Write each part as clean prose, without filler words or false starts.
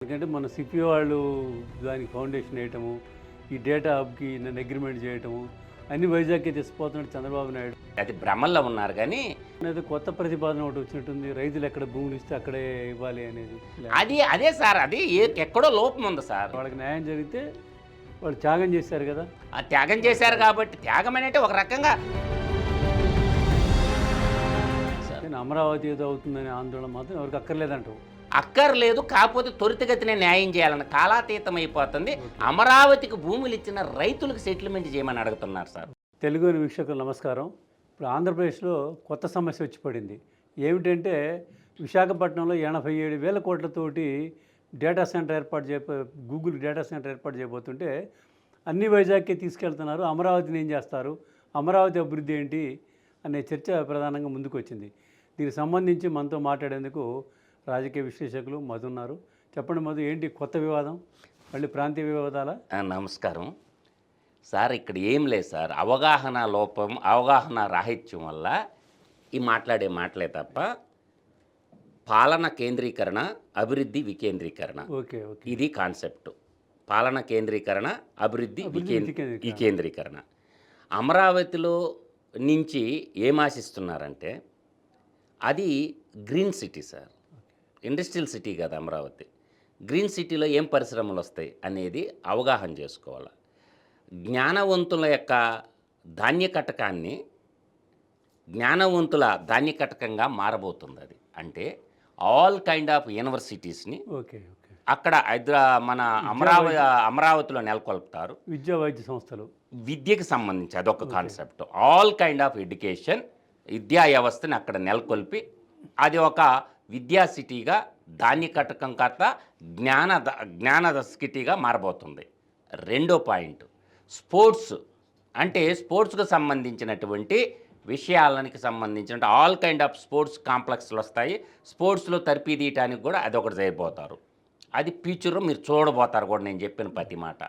ఎందుకంటే మన సిపి వాళ్ళు దానికి ఫౌండేషన్ వేయటము, ఈ డేటా హబ్కి నన్ను అగ్రిమెంట్ చేయటము అన్ని వైజాగ్కి తెచ్చిపోతున్నాడు చంద్రబాబు నాయుడు. అది భ్రమల్లో ఉన్నారు కానీ అనేది కొత్త ప్రతిపాదన ఒకటి వచ్చినట్టుంది. రైతులు ఎక్కడ భూములు ఇస్తే అక్కడే ఇవ్వాలి అనేది. అదే సార్, అది ఎక్కడో లోపం ఉంది సార్. వాళ్ళకి న్యాయం జరిగితే వాళ్ళు త్యాగం చేశారు కదా. ఆ త్యాగం చేశారు కాబట్టి త్యాగం అనేది ఒక రకంగా కానీ అమరావతి ఏదో అవుతుందనే ఆందోళన మాత్రం ఎవరికి అక్కర్లేదంటావు. అక్కర్లేదు, కాకపోతే త్వరితగతినే న్యాయం చేయాలని కాలాతీతం అయిపోతుంది. అమరావతికి భూములు ఇచ్చిన రైతులకు సెటిల్మెంట్ చేయమని అడుగుతున్నారు సార్. తెలుగు వీక్షకులు నమస్కారం. ఇప్పుడు ఆంధ్రప్రదేశ్లో కొత్త సమస్య వచ్చి పడింది. ఏమిటంటే విశాఖపట్నంలో 87,000 కోట్లతోటి data centre Google data centre ఏర్పాటు చేయబోతుంటే అన్ని వైజాగ్కే తీసుకెళ్తున్నారు. అమరావతిని ఏం చేస్తారు, అమరావతి అభివృద్ధి ఏంటి అనే చర్చ ప్రధానంగా ముందుకు వచ్చింది. దీనికి సంబంధించి మనతో మాట్లాడేందుకు రాజకీయ విశ్లేషకులు మధు ఉన్నారు. చెప్పండి మధు, ఏంటి కొత్త వివాదం, మళ్ళీ ప్రాంతీయ వివాదాలా? నమస్కారం సార్. ఇక్కడ ఏం లేదు సార్, అవగాహన లోపం, అవగాహన రాహిత్యం వల్ల ఈ మాట్లాడే మాటలే తప్ప పాలన కేంద్రీకరణ, అభివృద్ధి వికేంద్రీకరణ, ఇది కాన్సెప్ట్. పాలన కేంద్రీకరణ, అభివృద్ధి వికేంద్రీకరణ. అమరావతిలో నుంచి ఏం ఆశిస్తున్నారంటే అది green city sir, industrial city కాదు అమరావతి. గ్రీన్ సిటీలో ఏం పరిశ్రమలు వస్తాయి అనేది అవగాహన చేసుకోవాలి. జ్ఞానవంతుల యొక్క ధాన్య కటకాన్ని జ్ఞానవంతుల ధాన్య కటకంగా మారబోతుంది. అది అంటే ఆల్ కైండ్ ఆఫ్ యూనివర్సిటీస్ని అక్కడ మన అమరావతిలో నెలకొల్పుతారు. విద్యా వైద్య సంస్థలు, విద్యకు సంబంధించి అదొక concept. All kind of education, విద్యా వ్యవస్థని అక్కడ నెలకొల్పి అది ఒక విద్యా సిటీగా, ధాన్య కటకం కాస్త జ్ఞాన సిటీగా మారబోతుంది. రెండో పాయింట్ స్పోర్ట్స్. అంటే స్పోర్ట్స్కు సంబంధించినటువంటి విషయాలకి సంబంధించిన ఆల్ కైండ్ ఆఫ్ స్పోర్ట్స్ కాంప్లెక్స్లు వస్తాయి. స్పోర్ట్స్లో తరిపిదీయటానికి కూడా అదొకటి చేయబోతారు. అది ఫ్యూచర్లో మీరు చూడబోతారు కూడా, నేను చెప్పిన ప్రతి మాట.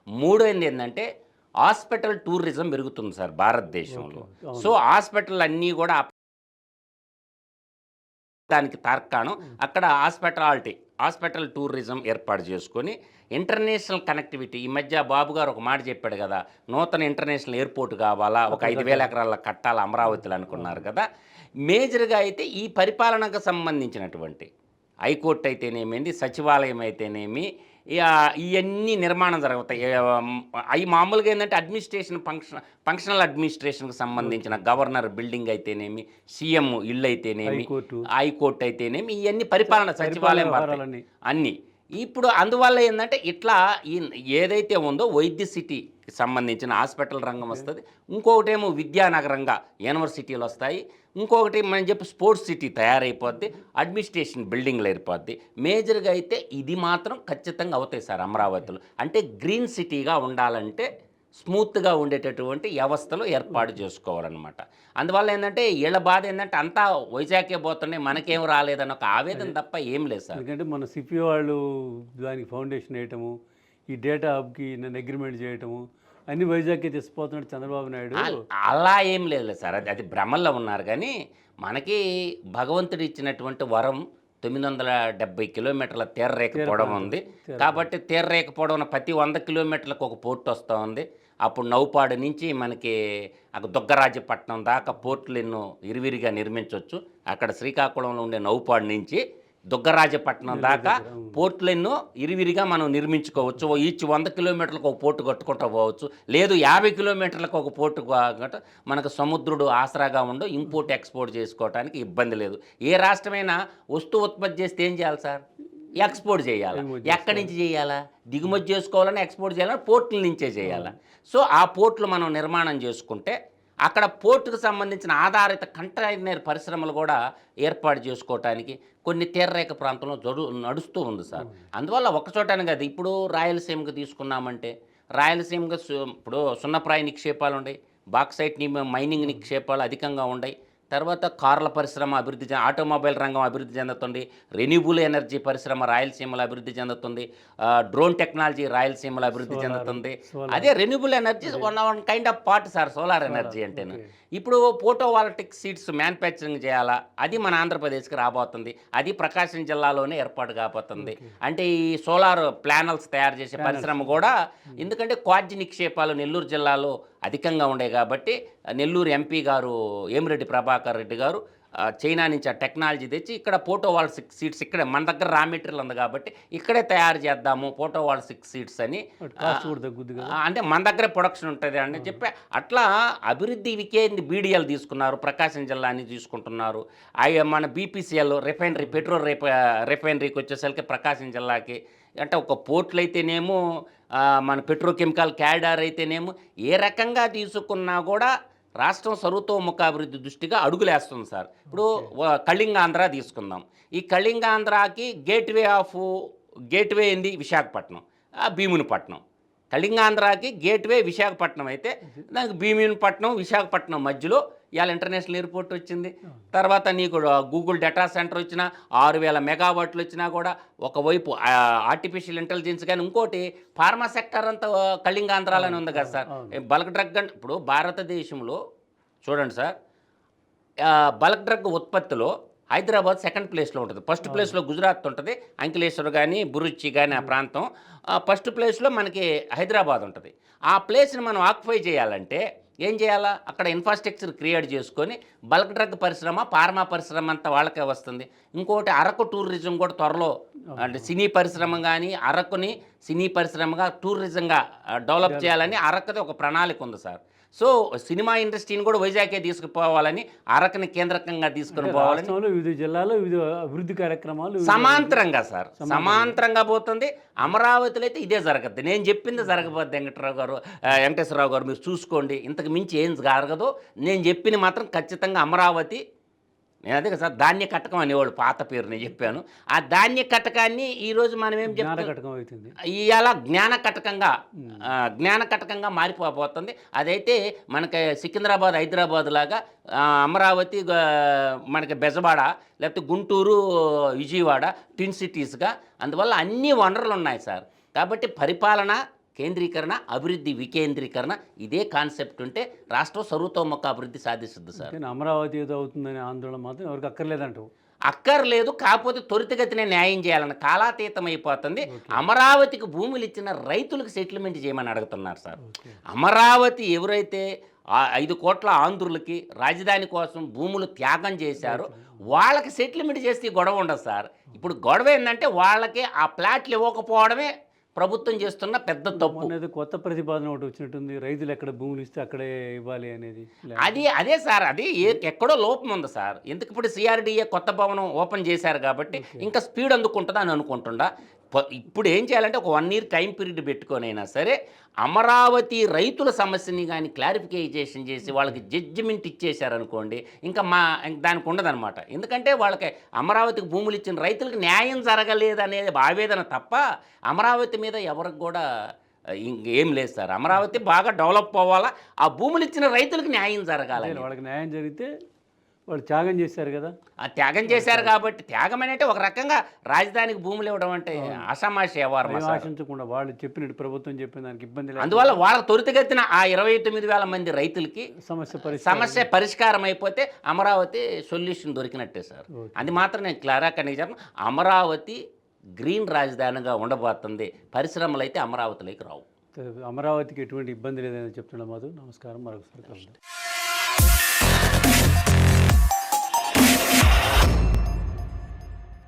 మూడోది ఏంటంటే హాస్పిటల్ టూరిజం పెరుగుతుంది సార్ భారతదేశంలో. సో హాస్పిటల్ అన్నీ కూడా దానికి తార్కాణం అక్కడ హాస్పిటల్ టూరిజం ఏర్పాటు చేసుకొని ఇంటర్నేషనల్ కనెక్టివిటీ. ఈ మధ్య బాబు గారు ఒక మాట చెప్పాడు కదా, నూతన ఇంటర్నేషనల్ ఎయిర్పోర్ట్ కావాలా, ఒక 5,000 ఎకరాల కట్టాలి అమరావతిలో అనుకున్నారు కదా. మేజర్గా అయితే ఈ పరిపాలనకు సంబంధించినటువంటి హైకోర్టు అయితేనేమి, సచివాలయం అయితేనేమి, ఇవన్నీ నిర్మాణం జరుగుతాయి. అవి మామూలుగా ఏంటంటే అడ్మినిస్ట్రేషన్ ఫంక్షనల్ అడ్మినిస్ట్రేషన్కి సంబంధించిన గవర్నర్ బిల్డింగ్ అయితేనేమి, సీఎం ఇల్లు అయితేనేమి, హైకోర్టు అయితేనేమి, ఇవన్నీ పరిపాలన సచివాలయం అన్నీ. ఇప్పుడు అందువల్ల ఏంటంటే ఇట్లా ఏదైతే ఉందో వైద్య సిటీకి సంబంధించిన హాస్పిటల్ రంగం వస్తుంది. ఇంకొకటేమో విద్యానగరంగా యూనివర్సిటీలు వస్తాయి. ఇంకొకటి మనం చెప్పి స్పోర్ట్స్ సిటీ తయారైపోద్ది, అడ్మినిస్ట్రేషన్ బిల్డింగ్లు ఏర్పడుద్ది. మేజర్గా అయితే ఇది మాత్రం ఖచ్చితంగా అవుతాయి సార్ అమరావతిలో. అంటే గ్రీన్ సిటీగా ఉండాలంటే స్మూత్గా ఉండేటటువంటి వ్యవస్థలు ఏర్పాటు చేసుకోవాలన్నమాట. అందువల్ల ఏంటంటే వీళ్ళ బాధ ఏంటంటే అంతా వైజాగ్కే పోతున్నాయి, మనకేం రాలేదని ఒక ఆవేదన తప్ప ఏం లేదు సార్. ఎందుకంటే మన సిపి వాళ్ళు దానికి ఫౌండేషన్ వేయటము, ఈ డేటా హబ్కి నన్ను అగ్రిమెంట్ చేయటము అన్ని వైజాగ్కి తెచ్చిపోతున్నాడు చంద్రబాబు నాయుడు. అలా ఏం లేదు సార్, అది భ్రమల్లో ఉన్నారు. కానీ మనకి భగవంతుడు ఇచ్చినటువంటి వరం 970 కిలోమీటర్ల తీరరేఖ పొడవు ఉంది. కాబట్టి తీరరేఖ పొడవున ప్రతి 100 కిలోమీటర్లకు ఒక పోర్టు వస్తూ ఉంది. అప్పుడు నౌపాడు నుంచి మనకి దుగ్గరాజపట్నం దాకా పోర్టులు ఎన్నో ఇరువిరిగా నిర్మించవచ్చు. అక్కడ శ్రీకాకుళంలో ఉండే నౌపాడు నుంచి దుగ్గరాజపట్నం దాకా పోర్టులు ఎన్నో ఇరువిరిగా మనం నిర్మించుకోవచ్చు. ఈచ్ 100 కిలోమీటర్లకు ఒక పోర్టు కట్టుకుంటూ పోవచ్చు. లేదు 50 కిలోమీటర్లకు ఒక పోర్టు మనకు సముద్రుడు ఆసరాగా ఉండు ఇంపోర్ట్ ఎక్స్పోర్ట్ చేసుకోవడానికి ఇబ్బంది లేదు. ఏ రాష్ట్రమైనా వస్తువు ఉత్పత్తి చేస్తే ఏం చేయాలి సార్? ఎక్స్పోర్ట్ చేయాలి. ఎక్కడి నుంచి చేయాలా? దిగుమతి చేసుకోవాలని ఎక్స్పోర్ట్ చేయాలని పోర్టుల నుంచే చేయాలి. సో ఆ పోర్టులు మనం నిర్మాణం చేసుకుంటే అక్కడ పోర్టుకు సంబంధించిన ఆధారిత కంటైనర్ పరిశ్రమలు కూడా ఏర్పాటు చేసుకోవటానికి కొన్ని తీరరేఖ ప్రాంతంలో నడుస్తూ ఉంది సార్. అందువల్ల ఒకచోటనే కాదు, ఇప్పుడు రాయలసీమకు తీసుకున్నామంటే రాయలసీమకు ఇప్పుడు సున్నప్రాయ నిక్షేపాలు ఉన్నాయి, బాక్సైట్ మైనింగ్ నిక్షేపాలు అధికంగా ఉన్నాయి. తర్వాత కార్ల పరిశ్రమ అభివృద్ధి ఆటోమొబైల్ రంగం అభివృద్ధి చెందుతుంది, రెన్యూబుల్ ఎనర్జీ పరిశ్రమ రాయలసీమలో అభివృద్ధి చెందుతుంది, డ్రోన్ టెక్నాలజీ రాయలసీమలో అభివృద్ధి చెందుతుంది. అదే renewable energy one kind of part sir solar energy అంటేను. ఇప్పుడు ఫోటోవాల్టిక్ సీట్స్ మ్యానుఫ్యాక్చరింగ్ చేయాలా, అది మన ఆంధ్రప్రదేశ్కి రాబోతుంది. అది ప్రకాశం జిల్లాలోనే ఏర్పాటు కాబోతుంది. అంటే ఈ సోలార్ ప్యానల్స్ తయారు చేసే పరిశ్రమ కూడా, ఎందుకంటే క్వాడ్జి నిక్షేపాలు నెల్లూరు జిల్లాలో అధికంగా ఉండే కాబట్టి నెల్లూరు ఎంపీ గారు ఏమిరెడ్డి ప్రభాకర్ రెడ్డి గారు చైనా నుంచి ఆ టెక్నాలజీ తెచ్చి ఇక్కడ ఫోటోవాల్ సీట్స్ ఇక్కడే మన దగ్గర రా మెటీరియల్ ఉంది కాబట్టి ఇక్కడే తయారు చేద్దాము ఫోటోవాల్ సీట్స్ అని, అంటే మన దగ్గరే ప్రొడక్షన్ ఉంటుంది అని చెప్పి అట్లా అభివృద్ధి బీడీఎల్ తీసుకున్నారు, ప్రకాశం జిల్లాని తీసుకుంటున్నారు. మన బీపీసీఎల్ రిఫైనరీ పెట్రోల్ రిఫైనరీకి వచ్చేసరికి ప్రకాశం జిల్లాకి, అంటే ఒక పోర్ట్లు అయితేనేమో మన పెట్రోకెమికల్ క్యారిడార్ అయితేనేమో ఏ రకంగా తీసుకున్నా కూడా రాష్ట్రం సర్వతోముఖాభివృద్ధి దృష్టిగా అడుగులేస్తుంది సార్. ఇప్పుడు కళింగాంధ్ర తీసుకుందాం. ఈ కళింగాంధ్రాకి గేట్వే ఏంది విశాఖపట్నం, భీమునిపట్నం. కళింగాంధ్రాకి గేట్వే విశాఖపట్నం అయితే దానికి భీమునిపట్నం విశాఖపట్నం మధ్యలో ఇవాళ ఇంటర్నేషనల్ ఎయిర్పోర్ట్ వచ్చింది. తర్వాత నీకు గూగుల్ డేటా సెంటర్ వచ్చినా 6000 మెగావాట్లు వచ్చినా కూడా ఒకవైపు ఆర్టిఫిషియల్ ఇంటెలిజెన్స్ కానీ ఇంకోటి ఫార్మా సెక్టర్ అంతా కళింగాంధ్రాలోనే ఉంది కదా సార్. బల్క్ డ్రగ్ అంటే ఇప్పుడు భారతదేశంలో చూడండి సార్, బల్క్ డ్రగ్ ఉత్పత్తిలో హైదరాబాద్ సెకండ్ ప్లేస్లో ఉంటుంది. ఫస్ట్ ప్లేస్లో గుజరాత్ ఉంటుంది, అంకిలేశ్వర్ కానీ బురుచి కానీ ఆ ప్రాంతం. ఫస్ట్ ప్లేస్లో మనకి హైదరాబాద్ ఉంటుంది. ఆ ప్లేస్ని మనం ఆక్యుపై చేయాలంటే ఏం చేయాలా, అక్కడ ఇన్ఫ్రాస్ట్రక్చర్ క్రియేట్ చేసుకొని బల్క్ డ్రగ్ పరిశ్రమ ఫార్మా పరిశ్రమ అంతా వాళ్ళకే వస్తుంది. ఇంకోటి అరకు టూరిజం కూడా త్వరలో, అంటే సినీ పరిశ్రమ కానీ అరకుని సినీ పరిశ్రమగా టూరిజంగా డెవలప్ చేయాలని అరకుది ఒక ప్రణాళిక ఉంది సార్. సో సినిమా ఇండస్ట్రీని కూడా వైజాగ్కే తీసుకుపోవాలని, అరకుని కేంద్రకంగా తీసుకుని పోవాలని వివిధ జిల్లాలో వివిధ అభివృద్ధి కార్యక్రమాలు సమాంతరంగా సార్ సమాంతరంగా పోతుంది. అమరావతిలో అయితే ఇదే జరగద్దు. నేను చెప్పింది జరగబోద్ది వెంకటేశ్వరరావు గారు మీరు చూసుకోండి. ఇంతకు మించి ఏం జరగదు. నేను చెప్పిన మాత్రం ఖచ్చితంగా అమరావతి, నేను అదే కదా సార్ ధాన్య కటకం అనేవాళ్ళు పాత పేరు నేను చెప్పాను. ఆ ధాన్య కటకాన్ని ఈరోజు మనం ఏం చెప్తాం, ఇవాళ జ్ఞాన కటకంగా మారిపోతుంది. అదైతే మనకి సికింద్రాబాద్ హైదరాబాద్ లాగా అమరావతి మనకి బెజవాడ లేకపోతే గుంటూరు విజయవాడ ట్విన్ సిటీస్గా, అందువల్ల అన్ని వనరులు ఉన్నాయి సార్. కాబట్టి పరిపాలన కేంద్రీకరణ, అభివృద్ధి వికేంద్రీకరణ, ఇదే కాన్సెప్ట్ ఉంటే రాష్ట్రం సర్వతోముఖ అభివృద్ధి సాధిస్తుంది సార్. అమరావతి ఏదో అవుతుందనే ఆందోళన మాత్రం ఎవరికి అక్కర్లేదంటూ అక్కర్లేదు. కాకపోతే త్వరితగతినే న్యాయం చేయాలని కాలాతీతం అయిపోతుంది. అమరావతికి భూములు ఇచ్చిన రైతులకు సెటిల్మెంట్ చేయమని అడుగుతున్నారు సార్. అమరావతి ఎవరైతే 5 కోట్ల ఆంధ్రులకి రాజధాని కోసం భూములు త్యాగం చేశారో వాళ్ళకి సెటిల్మెంట్ చేస్తే గొడవ ఉండదు సార్. ఇప్పుడు గొడవ ఏంటంటే వాళ్ళకి ఆ ప్లాట్లు ఇవ్వకపోవడమే ప్రభుత్వం చేస్తున్న పెద్ద తప్పు. అనేది కొత్త ప్రతిపాదన ఒకటి వచ్చినట్టుంది, రైతులు ఎక్కడ భూములు ఇస్తే అక్కడే ఇవ్వాలి అనేది. అదే సార్, అది ఎక్కడో లోపం ఉంది సార్. ఎందుకు ఇప్పుడు సిఆర్డీఏ కొత్త భవనం ఓపెన్ చేశారు కాబట్టి ఇంకా స్పీడ్ అందుకుంటుందా అని అనుకుంటుండా. ఇప్పుడు ఏం చేయాలంటే ఒక 1 year టైం పీరియడ్ పెట్టుకొనైనా సరే అమరావతి రైతుల సమస్యని కానీ క్లారిఫికేషన్ చేసి వాళ్ళకి జడ్జిమెంట్ ఇచ్చేశారనుకోండి, ఇంకా దానికి ఉండదన్నమాట. ఎందుకంటే వాళ్ళకి అమరావతికి భూములు ఇచ్చిన రైతులకు న్యాయం జరగలేదనేది ఆవేదన తప్ప అమరావతి మీద ఎవరికి కూడా ఇంకేం లేదు సార్. అమరావతి బాగా డెవలప్ అవ్వాలా, ఆ భూములు ఇచ్చిన రైతులకు న్యాయం జరగాలి. వాళ్ళకి న్యాయం జరిగితే వాళ్ళు త్యాగం చేశారు కదా, ఆ త్యాగం చేశారు కాబట్టి త్యాగం అంటే ఒక రకంగా రాజధానికి భూములు ఇవ్వడం అంటే అసమాష వ్యవహారం. ఆశించకుండా వాళ్ళు చెప్పినట్టు ప్రభుత్వం చెప్పిన దానికి ఇబ్బంది లేదు. అందువల్ల వాళ్ళకి త్వరితగతిన ఆ 29,000 మంది రైతులకి సమస్య పరిష్కారం అయిపోతే అమరావతి సొల్యూషన్ దొరికినట్టే సార్. అది మాత్రం నేను క్లారాగా చెప్పను. అమరావతి గ్రీన్ రాజధానిగా ఉండబోతుంది. పరిశ్రమలు అయితే అమరావతిలోకి రావు. అమరావతికి ఎటువంటి ఇబ్బంది లేదని చెప్తున్నాం. మాధవ్, నమస్కారం. మరొకసారి